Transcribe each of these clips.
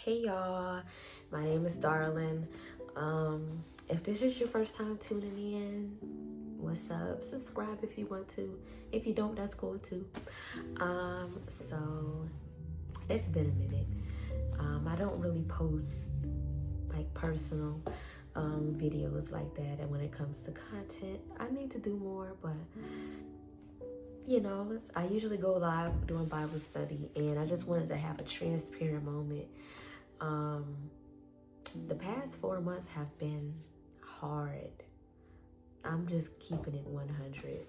Hey y'all, my name is Darlin. If this is your first time tuning in, what's up? Subscribe if you want to. If you don't, that's cool too. So it's been a minute. I don't really post like personal videos like that, and when it comes to content, I need to do more, but I usually go live doing Bible study, and I just wanted to have a transparent moment. The past 4 months have been hard. I'm just keeping it 100.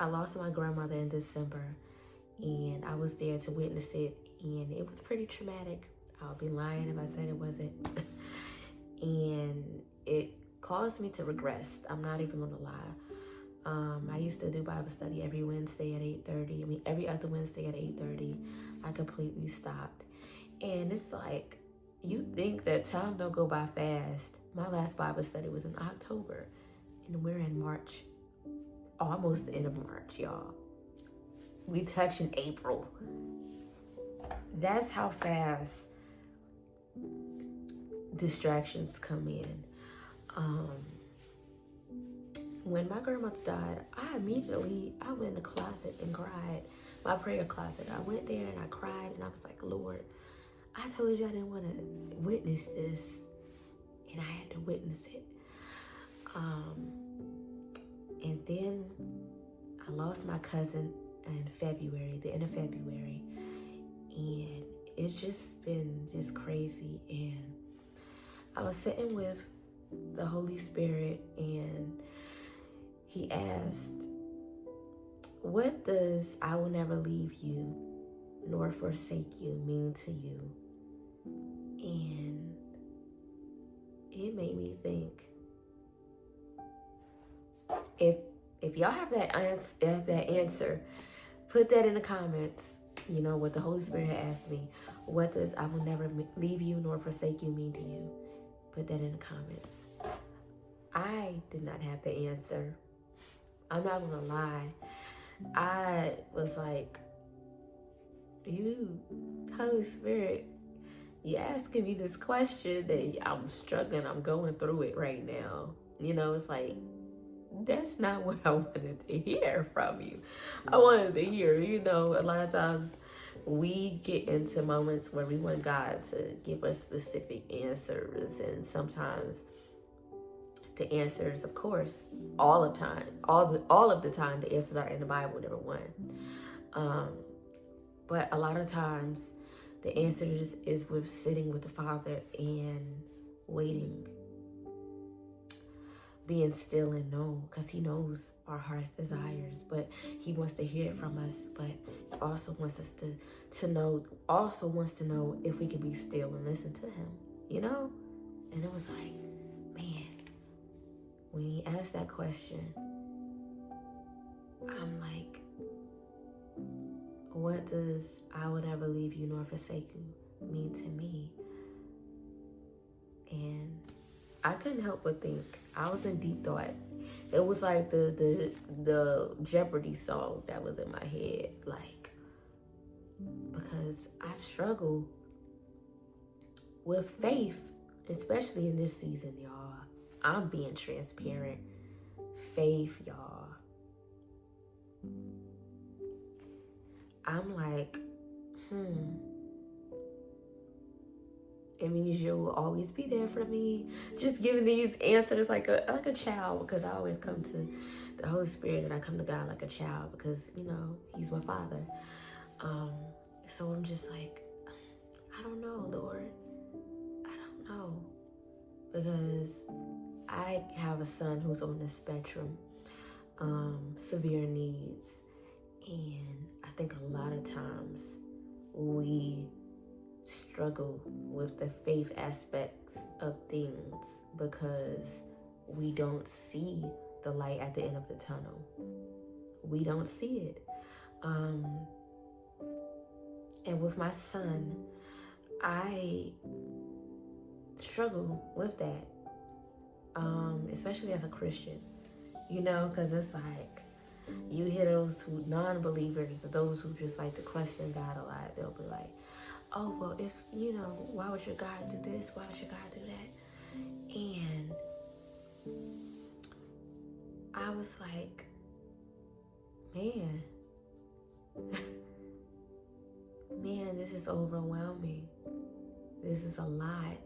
I lost my grandmother in December, and I was there to witness it, and it was pretty traumatic. I'll be lying if I said it wasn't. And it caused me to regress. I'm not even gonna lie. I used to do Bible study every Wednesday at 8:30. Every other Wednesday at 8:30. I completely stopped. And it's like, you think that time don't go by fast. My last Bible study was in October, and we're in March. Almost the end of March, y'all. We touch in April. That's how fast distractions come in. When my grandmother died, I went in the closet and cried. My prayer closet. I went there and I cried, and I was like, Lord, I told you I didn't want to witness this, and I had to witness it. And then I lost my cousin in February, the end of February, and it's just been crazy. And I was sitting with the Holy Spirit, and he asked, what does I will never leave you nor forsake you mean to you? And it made me think, if y'all have that answer, put that in the comments. You know what the Holy Spirit asked me. What does I will never leave you nor forsake you mean to you? Put that in the comments. I did not have the answer. I'm not gonna lie. I was like, you, Holy Spirit, you asking me this question that I'm struggling, I'm going through it right now. It's like, that's not what I wanted to hear from you. I wanted to hear, a lot of times we get into moments where we want God to give us specific answers, and sometimes the answers, of course, all of the time, the answers are in the Bible, number one. But a lot of times, the answers is with sitting with the Father and waiting, being still and know, because He knows our heart's desires, but He wants to hear it from us. But He also wants us to know if we can be still and listen to Him, And it was like, man, when He asked that question, I'm like, what does I will never leave you nor forsake you mean to me? And I couldn't help but think. I was in deep thought. It was like the Jeopardy song that was in my head, like, because I struggle with faith, especially in this season, y'all. I'm being transparent. Faith, y'all. I'm like, it means you'll always be there for me. Just giving these answers like a child, because I always come to the Holy Spirit, and I come to God like a child, because He's my Father. So I'm just like, I don't know, Lord. I don't know, because I have a son who's on the spectrum, severe needs, and I think a lot of times we struggle with the faith aspects of things because we don't see the light at the end of the tunnel. We don't see it. And with my son, I struggle with that, especially as a Christian, because it's like, you hear those who non-believers, or those who just like to question God a lot. They'll be like, oh, well, if, why would your God do this? Why would your God do that? And I was like, man, this is overwhelming. This is a lot.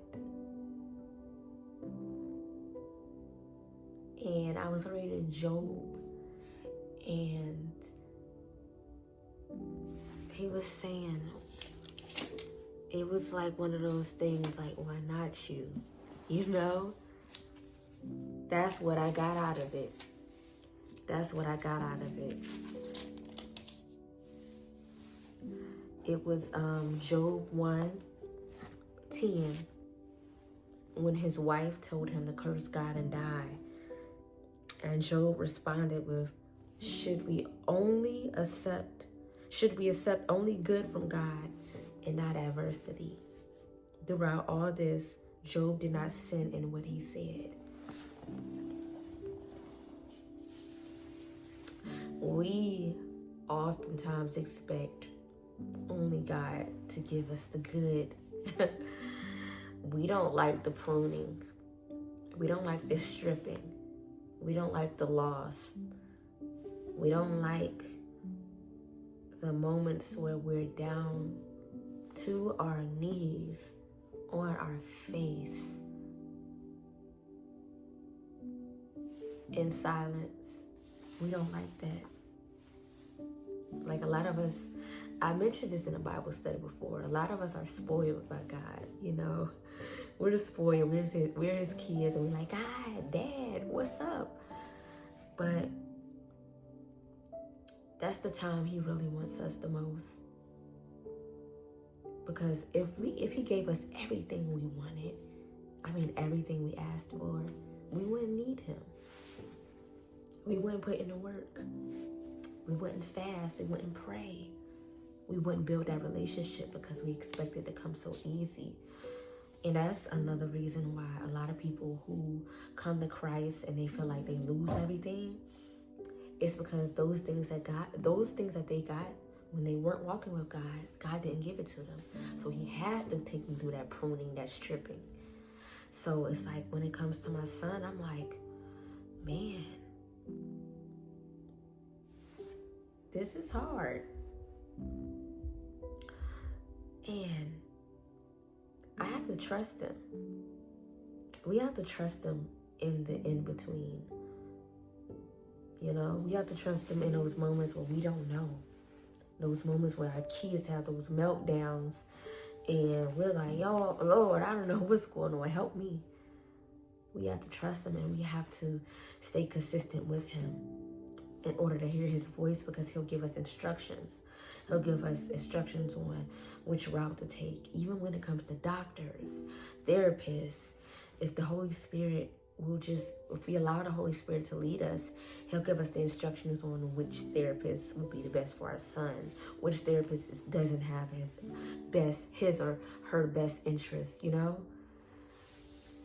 And I was reading Job, and he was saying, it was like one of those things, like, why not you? That's what I got out of it. That's what I got out of it. It was Job 1:10, when his wife told him to curse God and die. And Job responded with, should we accept only good from God and not adversity? Throughout all this, Job did not sin in what he said. We oftentimes expect only God to give us the good. We don't like the pruning. We don't like the stripping. We don't like the loss. We don't like the moments where we're down to our knees on our face in silence. We don't like that. Like, a lot of us, I mentioned this in a Bible study before, a lot of us are spoiled by God, We're just spoiled. We're his kids, and we're like, God, Dad, what's up? But that's the time he really wants us the most. Because if he gave us everything we wanted, everything we asked for, we wouldn't need him. We wouldn't put in the work. We wouldn't fast. We wouldn't pray. We wouldn't build that relationship because we expect it to come so easy. And that's another reason why a lot of people who come to Christ and they feel like they lose everything, it's because those things that they got when they weren't walking with God, God didn't give it to them. So he has to take them through that pruning, that stripping. So it's like, when it comes to my son, I'm like, man, this is hard. And I have to trust him. We have to trust him in the in-between. We have to trust him in those moments where we don't know. Those moments where our kids have those meltdowns and we're like, yo, Lord, I don't know what's going on. Help me. We have to trust him, and we have to stay consistent with him in order to hear his voice, because he'll give us instructions. He'll give us instructions on which route to take, even when it comes to doctors, therapists. If we allow the Holy Spirit to lead us, he'll give us the instructions on which therapist would be the best for our son, which therapist doesn't have his or her best interest,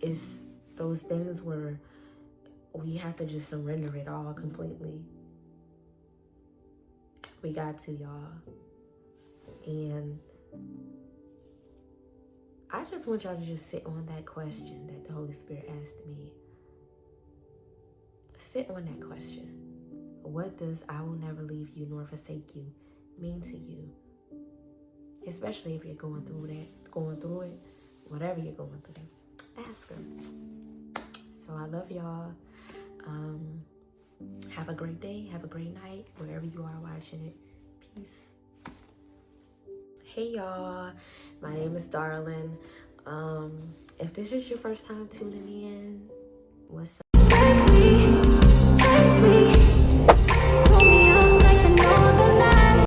It's those things where we have to just surrender it all completely. We got to, y'all. And I just want y'all to just sit on that question that the Holy Spirit asked me. Sit on that question. What does "I will never leave you nor forsake you" mean to you? Especially if you're going through it, whatever you're going through. Ask him. So I love y'all. Have a great day. Have a great night, wherever you are watching it. Peace. Hey y'all, my name is Darlin. If this is your first time tuning in, what's up?